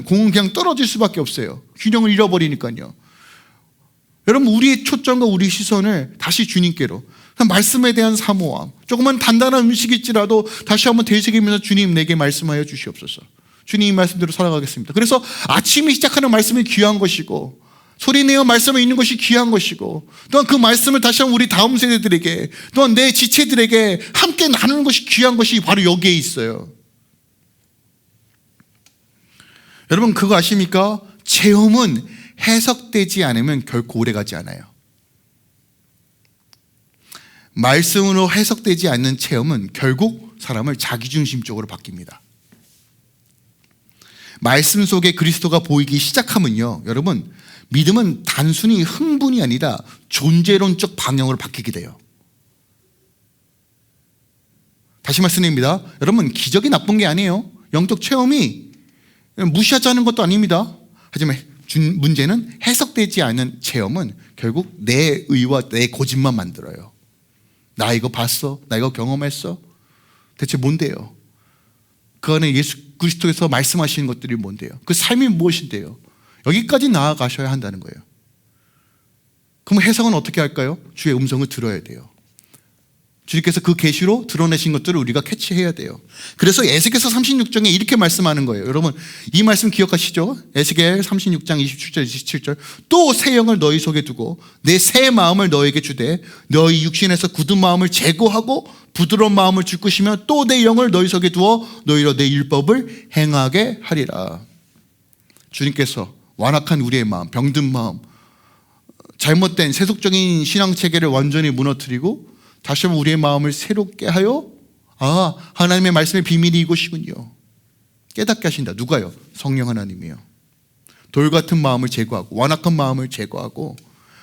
공은 그냥 떨어질 수밖에 없어요. 균형을 잃어버리니까요. 여러분 우리의 초점과 우리의 시선을 다시 주님께로, 말씀에 대한 사모함, 조그만 단단한 음식일지라도 다시 한번 되새기면서 주님 내게 말씀하여 주시옵소서. 주님 이 말씀대로 살아가겠습니다. 그래서 아침에 시작하는 말씀이 귀한 것이고, 소리내어 말씀을 읽는 것이 귀한 것이고, 또한 그 말씀을 다시 한번 우리 다음 세대들에게, 또한 내 지체들에게 함께 나누는 것이 귀한 것이 바로 여기에 있어요. 여러분 그거 아십니까? 체험은 해석되지 않으면 결코 오래가지 않아요. 말씀으로 해석되지 않는 체험은 결국 사람을 자기중심적으로 바뀝니다. 말씀 속에 그리스도가 보이기 시작하면요, 여러분 믿음은 단순히 흥분이 아니라 존재론적 방향으로 바뀌게 돼요. 다시 말씀드립니다. 여러분 기적이 나쁜 게 아니에요. 영적 체험이 무시하자는 것도 아닙니다. 하지만 문제는 해석되지 않은 체험은 결국 내 의와 내 고집만 만들어요. 나 이거 봤어? 나 이거 경험했어? 대체 뭔데요? 그 안에 예수 그리스도에서 말씀하시는 것들이 뭔데요? 그 삶이 무엇인데요? 여기까지 나아가셔야 한다는 거예요. 그럼 해석은 어떻게 할까요? 주의 음성을 들어야 돼요. 주님께서 그 계시로 드러내신 것들을 우리가 캐치해야 돼요. 그래서 에스겔서 36장에 이렇게 말씀하는 거예요. 여러분 이 말씀 기억하시죠? 에스겔 36장 27절 27절 또 새 영을 너희 속에 두고 내 새 마음을 너에게 주되 너희 육신에서 굳은 마음을 제거하고 부드러운 마음을 줄 것이며 또 내 영을 너희 속에 두어 너희로 내 율법을 행하게 하리라. 주님께서 완악한 우리의 마음, 병든 마음, 잘못된 세속적인 신앙체계를 완전히 무너뜨리고 다시 한번 우리의 마음을 새롭게 하여 하나님의 말씀의 비밀이 이것이군요, 깨닫게 하신다. 누가요? 성령 하나님이요. 돌 같은 마음을 제거하고 완악한 마음을 제거하고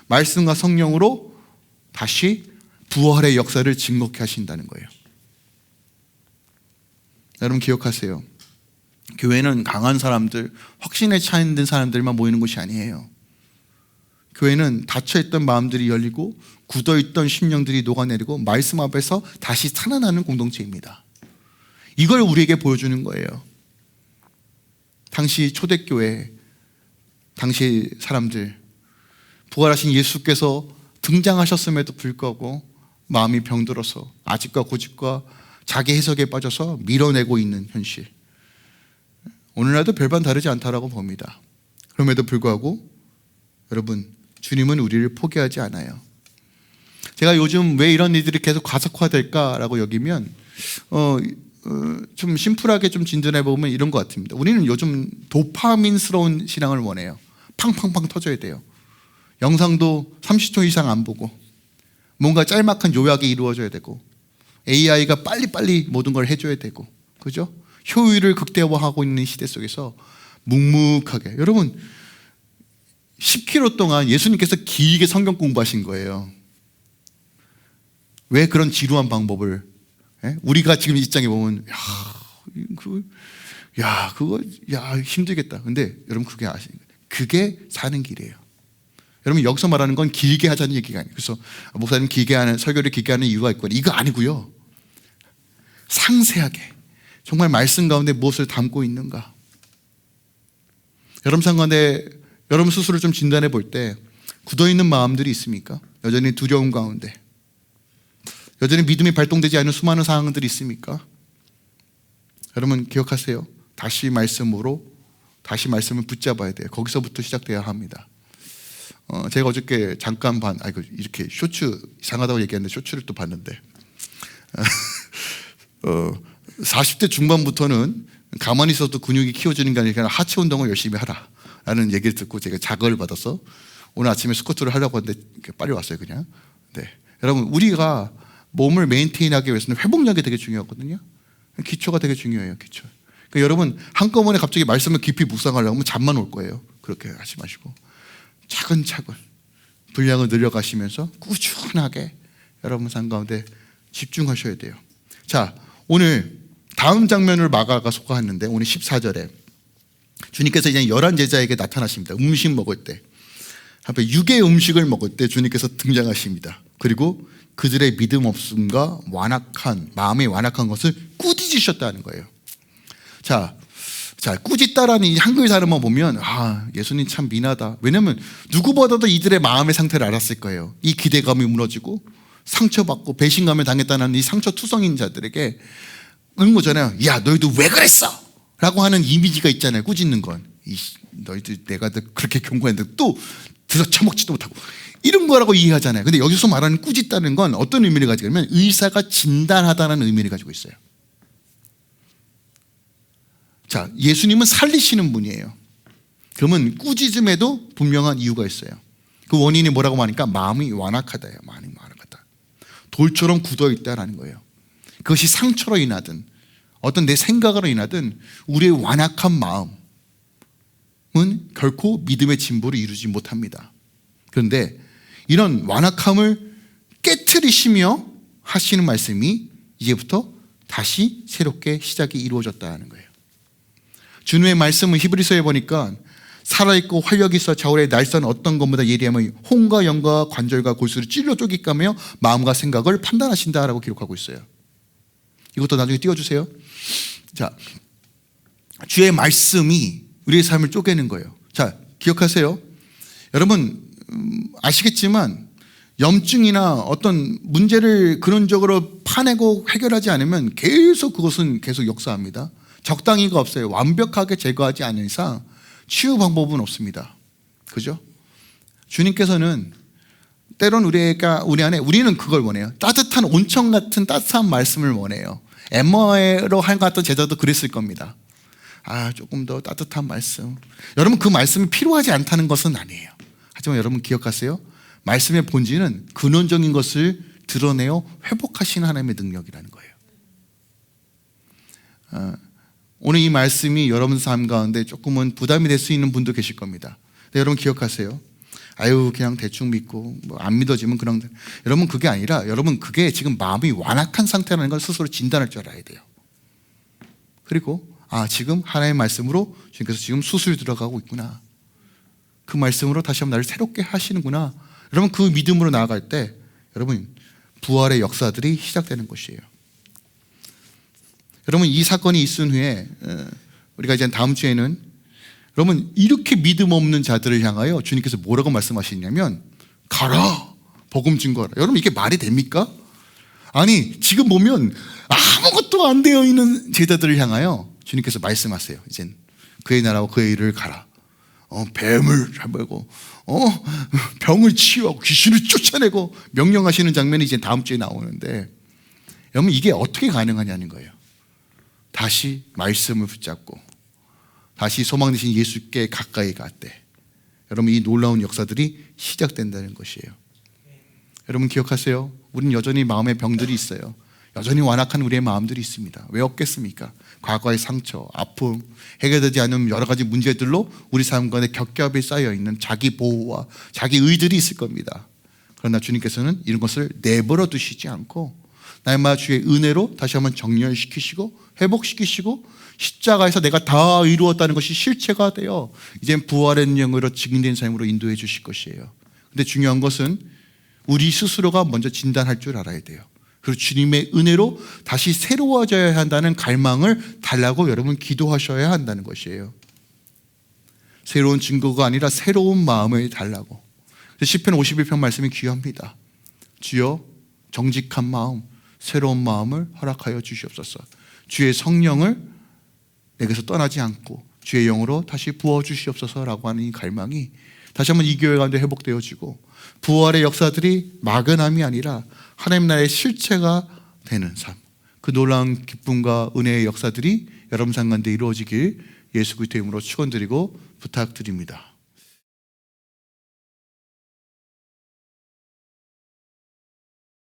말씀과 성령으로 다시 부활의 역사를 증거케 하신다는 거예요. 여러분 기억하세요. 교회는 강한 사람들, 확신에 차 있는 사람들만 모이는 곳이 아니에요. 교회는 닫혀있던 마음들이 열리고 굳어있던 심령들이 녹아내리고 말씀 앞에서 다시 살아나는 공동체입니다. 이걸 우리에게 보여주는 거예요. 당시 초대교회, 당시 사람들, 부활하신 예수께서 등장하셨음에도 불구하고 마음이 병들어서 아집과 고집과 자기 해석에 빠져서 밀어내고 있는 현실, 오늘날도 별반 다르지 않다라고 봅니다. 그럼에도 불구하고 여러분 주님은 우리를 포기하지 않아요. 제가 요즘 왜 이런 일들이 계속 가속화될까라고 여기면 좀 심플하게 좀 진전해 보면 이런 것 같습니다. 우리는 요즘 도파민스러운 신앙을 원해요. 팡팡팡 터져야 돼요. 영상도 30초 이상 안 보고 뭔가 짤막한 요약이 이루어져야 되고 AI가 빨리빨리 모든 걸 해줘야 되고, 그죠? 효율을 극대화하고 있는 시대 속에서 묵묵하게, 여러분 10km 동안 예수님께서 길게 성경 공부하신 거예요. 왜 그런 지루한 방법을, 우리가 지금 이 입장에 보면 그거 힘들겠다. 근데 여러분 그게 아시는 거예요. 그게 사는 길이에요. 여러분 여기서 말하는 건 길게 하자는 얘기가 아니에요. 그래서 목사님 설교를 길게 하는 이유가 있고 이거 아니고요. 상세하게 정말 말씀 가운데 무엇을 담고 있는가. 여러분 상관에 여러분 스스로 좀 진단해 볼 때 굳어있는 마음들이 있습니까? 여전히 두려움 가운데, 여전히 믿음이 발동되지 않은 수많은 상황들이 있습니까? 여러분 기억하세요. 다시 말씀을 붙잡아야 돼요. 거기서부터 시작돼야 합니다. 제가 어저께 잠깐 이렇게 쇼츠, 이상하다고 얘기했는데 쇼츠를 또 봤는데 40대 중반부터는 가만히 있어도 근육이 키워지는 게 아니라 하체 운동을 열심히 하라 라는 얘기를 듣고 제가 자극을 받아서 오늘 아침에 스쿼트를 하려고 하는데 빨리 왔어요 그냥. 네. 여러분 우리가 몸을 메인테인하기 위해서는 회복력이 되게 중요하거든요. 기초가 되게 중요해요. 기초. 그러니까 여러분 한꺼번에 갑자기 말씀을 깊이 묵상하려고 하면 잠만 올 거예요. 그렇게 하지 마시고 차근차근 분량을 늘려가시면서 꾸준하게 여러분 삶 가운데 집중하셔야 돼요. 자, 오늘 다음 장면을 마가가 소개하는데 오늘 14절에 주님께서 이제 11 제자에게 나타나십니다. 음식 먹을 때 앞에 육의 음식을 먹을 때 주님께서 등장하십니다. 그리고 그들의 믿음 없음과 마음이 완악한 것을 꾸짖으셨다는 거예요. 자, 꾸짖다라는 이 한글 단어만 보면 예수님 참 미나다. 왜냐하면 누구보다도 이들의 마음의 상태를 알았을 거예요. 이 기대감이 무너지고 상처받고 배신감을 당했다는 이 상처투성인 자들에게 그런 거잖아요. 야, 너희들 왜 그랬어? 라고 하는 이미지가 있잖아요. 꾸짖는 건. 너희들 내가 그렇게 경고했는데 또 들어쳐먹지도 못하고 이런 거라고 이해하잖아요. 근데 여기서 말하는 꾸짖다는 건 어떤 의미를 가지고 있냐면 의사가 진단하다는 의미를 가지고 있어요. 자, 예수님은 살리시는 분이에요. 그러면 꾸짖음에도 분명한 이유가 있어요. 그 원인이 뭐라고 하니까 마음이 완악하다예요. 마음이 완악하다. 돌처럼 굳어있다라는 거예요. 그것이 상처로 인하든 어떤 내 생각으로 인하든 우리의 완악한 마음은 결코 믿음의 진보를 이루지 못합니다. 그런데 이런 완악함을 깨트리시며 하시는 말씀이 이제부터 다시 새롭게 시작이 이루어졌다는 거예요. 주님의 말씀은 히브리서에 보니까 살아있고 활력이 있어 저울의 날선 어떤 것보다 예리하며 혼과 영과 관절과 골수를 찔러 쪼개가며 마음과 생각을 판단하신다라고 기록하고 있어요. 이것도 나중에 띄워주세요. 자, 주의 말씀이 우리의 삶을 쪼개는 거예요. 자, 기억하세요. 여러분 아시겠지만 염증이나 어떤 문제를 근원적으로 파내고 해결하지 않으면 그것은 계속 역사합니다. 적당히가 없어요. 완벽하게 제거하지 않는 이상 치유 방법은 없습니다. 그죠? 주님께서는 때론 우리 안에 우리는 그걸 원해요. 따뜻한 온천 같은 따뜻한 말씀을 원해요. 엠마오로 갔던 제자도 그랬을 겁니다. 조금 더 따뜻한 말씀. 여러분 그 말씀이 필요하지 않다는 것은 아니에요. 하지만 여러분 기억하세요. 말씀의 본질은 근원적인 것을 드러내어 회복하시는 하나님의 능력이라는 거예요. 오늘 이 말씀이 여러분 삶 가운데 조금은 부담이 될 수 있는 분도 계실 겁니다. 근데 여러분 기억하세요. 그냥 대충 믿고 안 믿어지면 그냥 여러분 그게 아니라 여러분 그게 지금 마음이 완악한 상태라는 걸 스스로 진단할 줄 알아야 돼요. 그리고 지금 하나님의 말씀으로 주님께서 지금 수술 들어가고 있구나. 그 말씀으로 다시 한번 나를 새롭게 하시는구나. 여러분 그 믿음으로 나아갈 때 여러분 부활의 역사들이 시작되는 것이에요. 여러분 이 사건이 있은 후에 우리가 이제 다음 주에는 여러분 이렇게 믿음 없는 자들을 향하여 주님께서 뭐라고 말씀하시냐면 가라 복음 증거하라. 여러분 이게 말이 됩니까? 아니 지금 보면 아무것도 안 되어 있는 제자들을 향하여 주님께서 말씀하세요. 이젠 그의 나라와 그의 일을 가라. 뱀을 잡고 병을 치유하고 귀신을 쫓아내고 명령하시는 장면이 이제 다음 주에 나오는데 여러분 이게 어떻게 가능하냐는 거예요. 다시 말씀을 붙잡고 다시 소망 되신 예수께 가까이 갈 때 여러분 이 놀라운 역사들이 시작된다는 것이에요. 여러분 기억하세요. 우리는 여전히 마음의 병들이 있어요. 여전히 완악한 우리의 마음들이 있습니다. 왜 없겠습니까? 과거의 상처, 아픔, 해결되지 않은 여러 가지 문제들로 우리 삶 가운데 겹겹이 쌓여있는 자기 보호와 자기 의들이 있을 겁니다. 그러나 주님께서는 이런 것을 내버려 두시지 않고 날마다 주의 은혜로 다시 한번 정렬시키시고 회복시키시고 십자가에서 내가 다 이루었다는 것이 실체가 되어 이젠 부활의 능력으로 증인된 삶으로 인도해 주실 것이에요. 근데 중요한 것은 우리 스스로가 먼저 진단할 줄 알아야 돼요. 그리고 주님의 은혜로 다시 새로워져야 한다는 갈망을 달라고 여러분 기도하셔야 한다는 것이에요. 새로운 증거가 아니라 새로운 마음을 달라고. 시편 51편 말씀이 귀합니다. 주여 정직한 마음 새로운 마음을 허락하여 주시옵소서. 주의 성령을 내게서 떠나지 않고 주의 영으로 다시 부어주시옵소서라고 하는 이 갈망이 다시 한번 이 교회 가운데 회복되어지고 부활의 역사들이 막연함이 아니라 하나님 나라의 실체가 되는 삶, 그 놀라운 기쁨과 은혜의 역사들이 여러분 삶 가운데 이루어지길 예수 그리스도의 이름으로 축원드리고 부탁드립니다.